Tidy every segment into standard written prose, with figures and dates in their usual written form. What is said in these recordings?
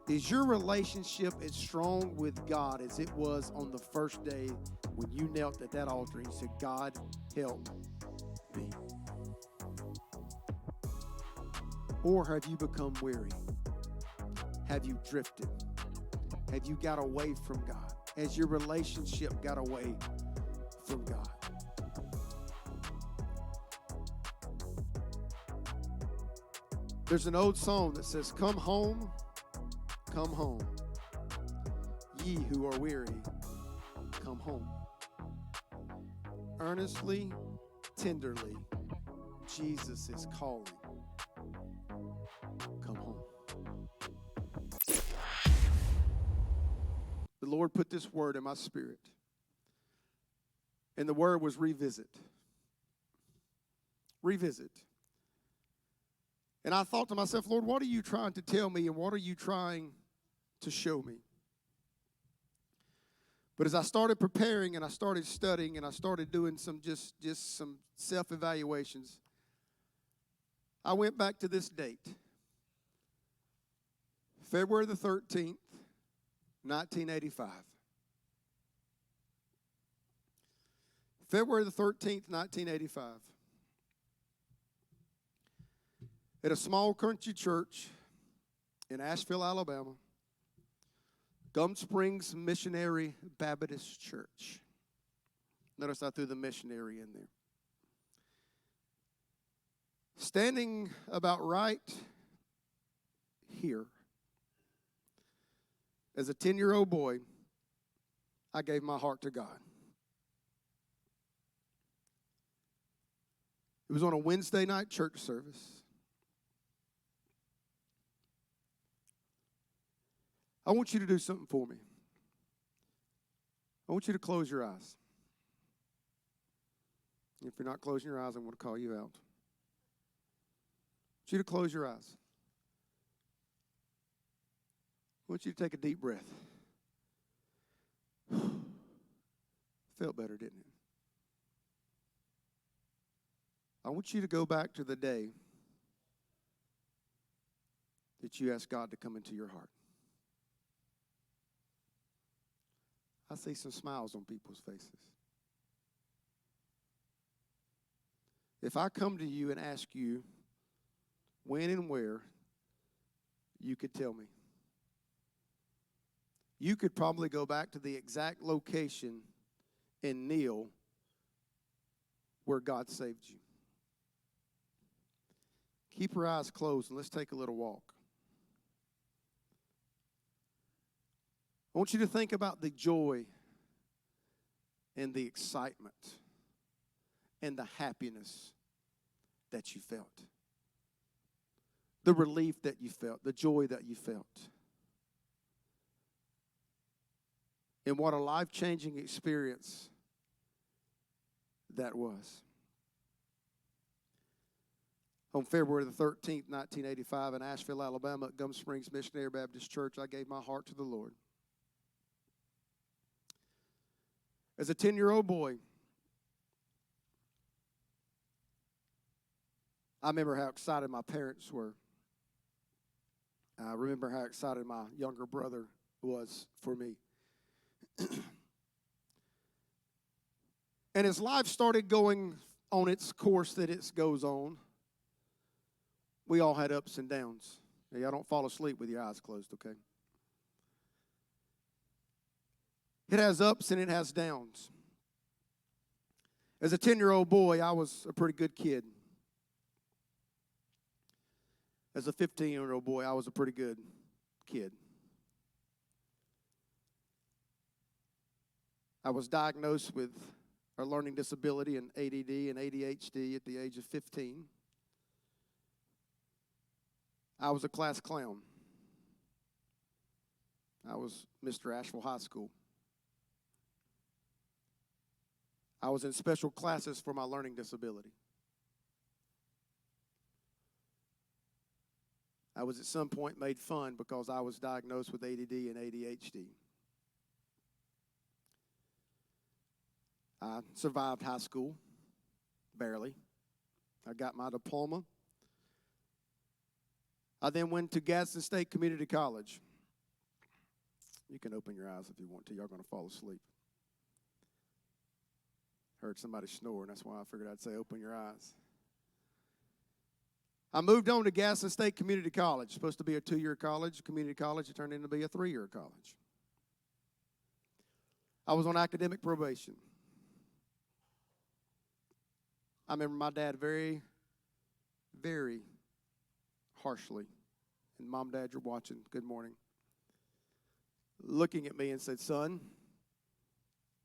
Is your relationship as strong with God as it was on the first day when you knelt at that altar and you said, God, help me? Or have you become weary? Have you drifted? Have you got away from God? Has your relationship got away from God? There's an old song that says, come home, ye who are weary, come home. Earnestly, tenderly, Jesus is calling. Come home. The Lord put this word in my spirit. And the word was revisit. Revisit. And I thought to myself, Lord, what are you trying to tell me and what are you trying to show me? But as I started preparing and I started studying and I started doing some just some self-evaluations, I went back to this date. February the 13th, 1985. February the 13th, 1985. At a small country church in Asheville, Alabama, Gum Springs Missionary Baptist Church. Notice I threw the missionary in there. Standing about right here, as a 10-year-old boy, I gave my heart to God. It was on a Wednesday night church service. I want you to do something for me. I want you to close your eyes. If you're not closing your eyes, I'm going to call you out. I want you to close your eyes. I want you to take a deep breath. Felt better, didn't it? I want you to go back to the day that you asked God to come into your heart. I see some smiles on people's faces. If I come to you and ask you when and where, you could tell me. You could probably go back to the exact location and kneel where God saved you. Keep your eyes closed and let's take a little walk. I want you to think about the joy and the excitement and the happiness that you felt. The relief that you felt, the joy that you felt. And what a life-changing experience that was. On February the 13th, 1985, in Asheville, Alabama, at Gum Springs Missionary Baptist Church, I gave my heart to the Lord. As a 10-year-old boy, I remember how excited my parents were. I remember how excited my younger brother was for me. And as life started going on its course that it goes on, we all had ups and downs. Now, y'all don't fall asleep with your eyes closed, okay? It has ups and it has downs. As a 10-year-old boy, I was a pretty good kid. As a 15-year-old boy, I was a pretty good kid. I was diagnosed with a learning disability and ADD and ADHD at the age of 15. I was a class clown. I was Mr. Asheville High School. I was in special classes for my learning disability. I was at some point made fun because I was diagnosed with ADD and ADHD. I survived high school, barely. I got my diploma. I then went to Gadsden State Community College. You can open your eyes if you want to. Y'all going to fall asleep. Heard somebody snoring. That's why I figured I'd say open your eyes. I moved on to Gaston State Community College. Supposed to be a 2-year college, community college. It turned into be a 3-year college. I was on academic probation. I remember my dad very, very harshly, and Mom, Dad, you're watching, good morning, looking at me and said, son,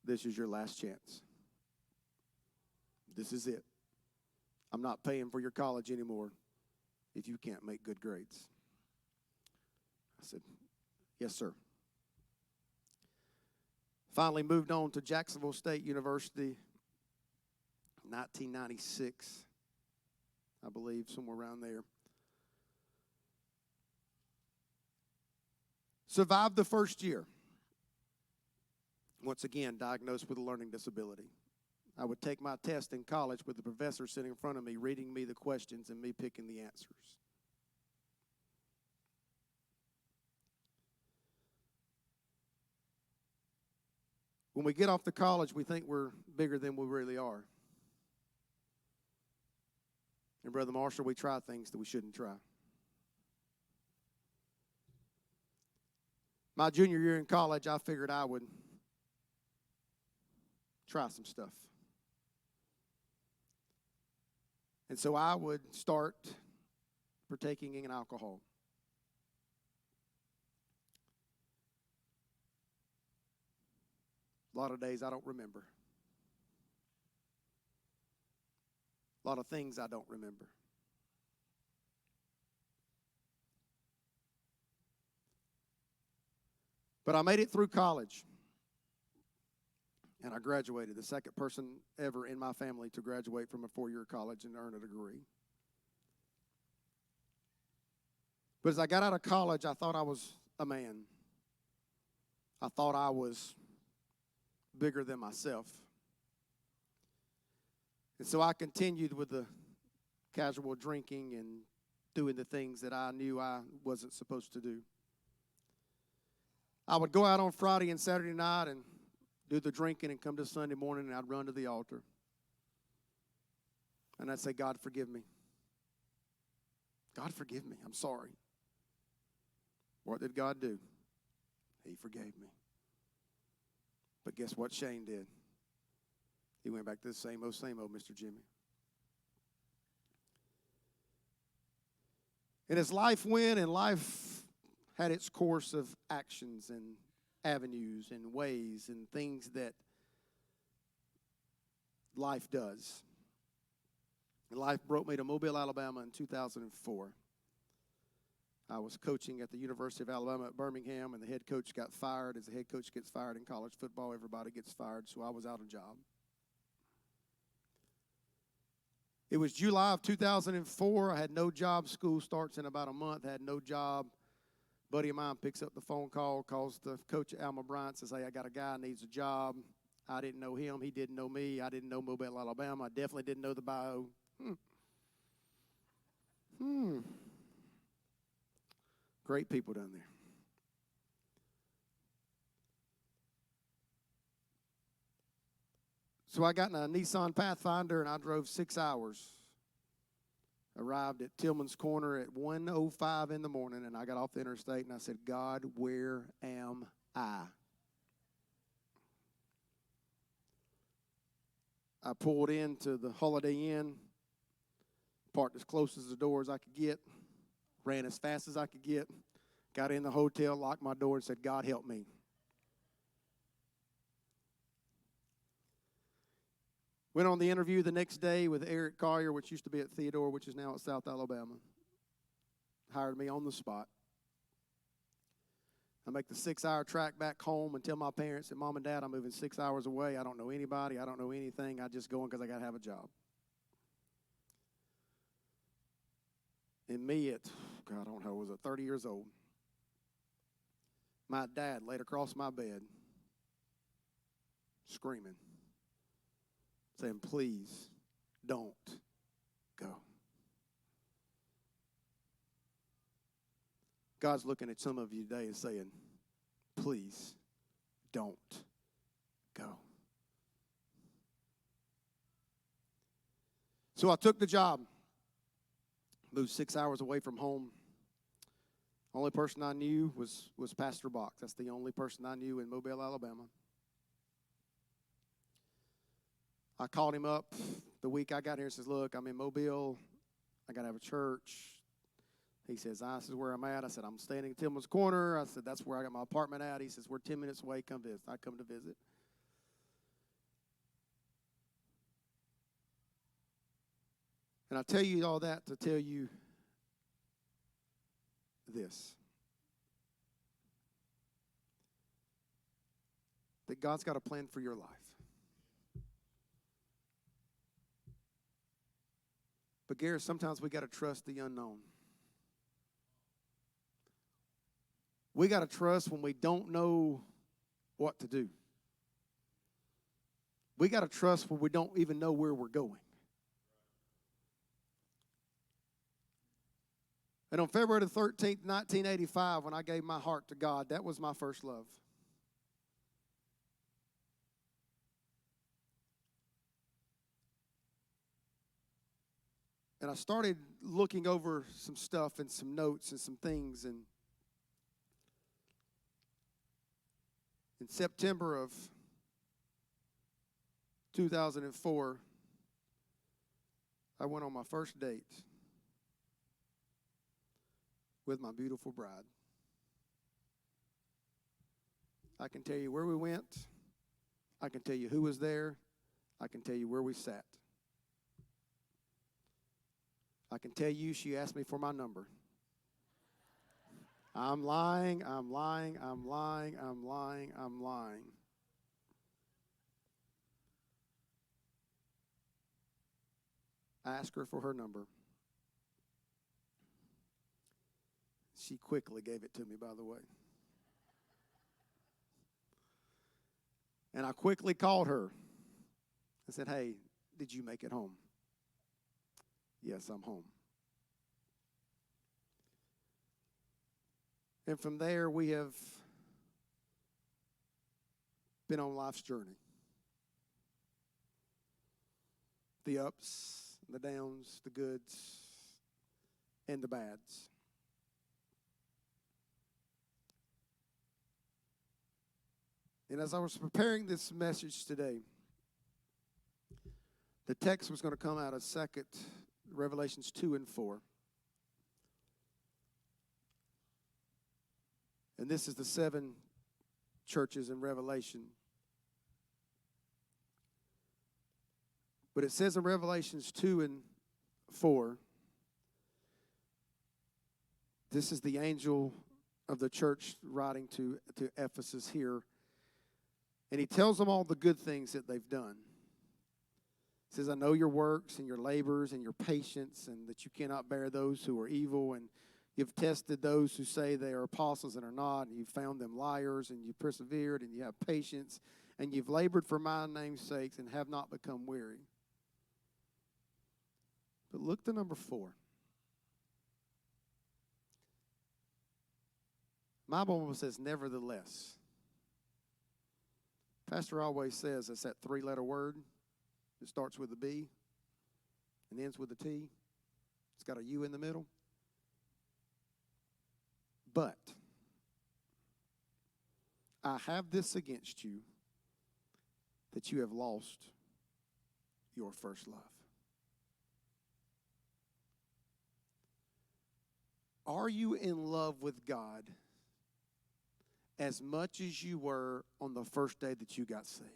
this is your last chance. This is it. I'm not paying for your college anymore if you can't make good grades. I said, yes, sir. Finally moved on to Jacksonville State University, 1996, I believe, somewhere around there. Survived the first year. Once again, diagnosed with a learning disability. I would take my test in college with the professor sitting in front of me, reading me the questions and me picking the answers. When we get off to college, we think we're bigger than we really are. And Brother Marshall, we try things that we shouldn't try. My junior year in college, I figured I would try some stuff. And so I would start partaking in alcohol. A lot of days I don't remember. A lot of things I don't remember. But I made it through college. And I graduated, the second person ever in my family to graduate from a 4-year college and earn a degree. But as I got out of college, I thought I was a man. I thought I was bigger than myself. And so I continued with the casual drinking and doing the things that I knew I wasn't supposed to do. I would go out on Friday and Saturday night and do the drinking and come to Sunday morning and I'd run to the altar. And I'd say, God, forgive me. God, forgive me. I'm sorry. What did God do? He forgave me. But guess what Shane did? He went back to the same old, Mr. Jimmy. And as life went and life had its course of actions and avenues and ways and things that life does. And life brought me to Mobile, Alabama in 2004. I was coaching at the University of Alabama at Birmingham, and the head coach got fired. As the head coach gets fired in college football, everybody gets fired, so I was out of job. It was July of 2004. I had no job. School starts in about a month. I had no job. A buddy of mine picks up the phone call, calls the coach, Alma Bryant, says, hey, I got a guy needs a job. I didn't know him. He didn't know me. I didn't know Mobile, Alabama. I definitely didn't know the bio. Great people down there. So I got in a Nissan Pathfinder, and I drove 6 hours. Arrived at Tillman's Corner at 1:05 in the morning, and I got off the interstate, and I said, God, where am I? I pulled into the Holiday Inn, parked as close as the door as I could get, ran as fast as I could get, got in the hotel, locked my door, and said, God, help me. Went on the interview the next day with Eric Collier, which used to be at Theodore, which is now at South Alabama. Hired me on the spot. I make the 6-hour track back home and tell my parents that Mom and Dad, I'm moving 6 hours away. I don't know anybody. I don't know anything. I just going because I got to have a job. And me at, God, I don't know, was 30 years old. My dad laid across my bed, screaming, saying, please don't go. God's looking at some of you today and saying, please don't go. So I took the job, moved 6 hours away from home. Only person I knew was Pastor Box. That's the only person I knew in Mobile, Alabama. I called him up the week I got here and says, look, I'm in Mobile. I got to have a church. He says, this is where I'm at. I said, I'm staying in Tillman's Corner. I said, that's where I got my apartment at. He says, we're 10 minutes away. Come visit. I come to visit. And I tell you all that to tell you this. That God's got a plan for your life. But Garrett, sometimes we got to trust the unknown. We got to trust when we don't know what to do. We got to trust when we don't even know where we're going. And on February the 13th, 1985, when I gave my heart to God, that was my first love. And I started looking over some stuff and some notes and some things. And in September of 2004, I went on my first date with my beautiful bride. I can tell you where we went. I can tell you who was there. I can tell you where we sat. I can tell you she asked me for my number. I'm lying, I'm lying, I'm lying, I'm lying, I'm lying. I asked her for her number. She quickly gave it to me, by the way. And I quickly called her. I said, hey, did you make it home? Yes, I'm home. And from there, we have been on life's journey. The ups, the downs, the goods, and the bads. And as I was preparing this message today, the text was going to come out of Revelations 2 and 4. And this is the 7 churches in Revelation. But it says in Revelations 2 and 4, this is the angel of the church writing to Ephesus here. And he tells them all the good things that they've done. He says, I know your works and your labors and your patience, and that you cannot bear those who are evil, and you've tested those who say they are apostles and are not, and you've found them liars, and you've persevered, and you have patience, and you've labored for my name's sakes and have not become weary. But look to number 4. My Bible says, nevertheless. Pastor always says it's that 3-letter word. It starts with a B and ends with a T. It's got a U in the middle. But I have this against you, that you have lost your first love. Are you in love with God as much as you were on the first day that you got saved?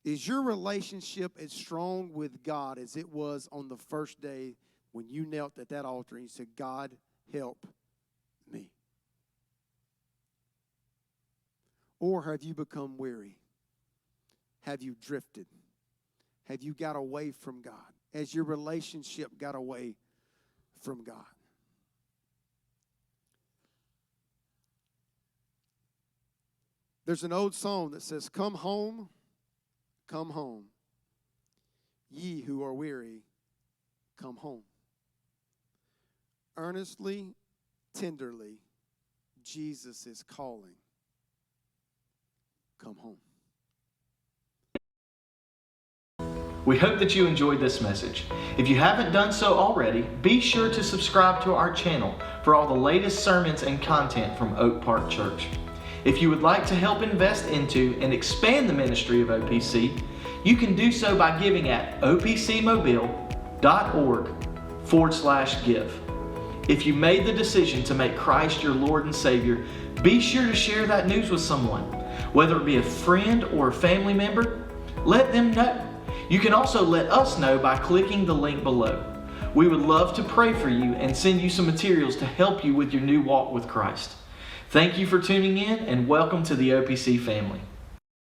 Is your relationship as strong with God as it was on the first day when you knelt at that altar and you said, God, help me? Or have you become weary? Have you drifted? Have you got away from God? Has your relationship got away from God? There's an old song that says, come home, ye who are weary, come home. Earnestly tenderly, Jesus is calling, come home. We hope that you enjoyed this message. If you haven't done so already, be sure to subscribe to our channel for all the latest sermons and content from Oak Park Church. If you would like to help invest into and expand the ministry of OPC, you can do so by giving at opcmobile.org/give. If you made the decision to make Christ your Lord and Savior, be sure to share that news with someone, whether it be a friend or a family member. Let them know. You can also let us know by clicking the link below. We would love to pray for you and send you some materials to help you with your new walk with Christ. Thank you for tuning in and welcome to the OPC family.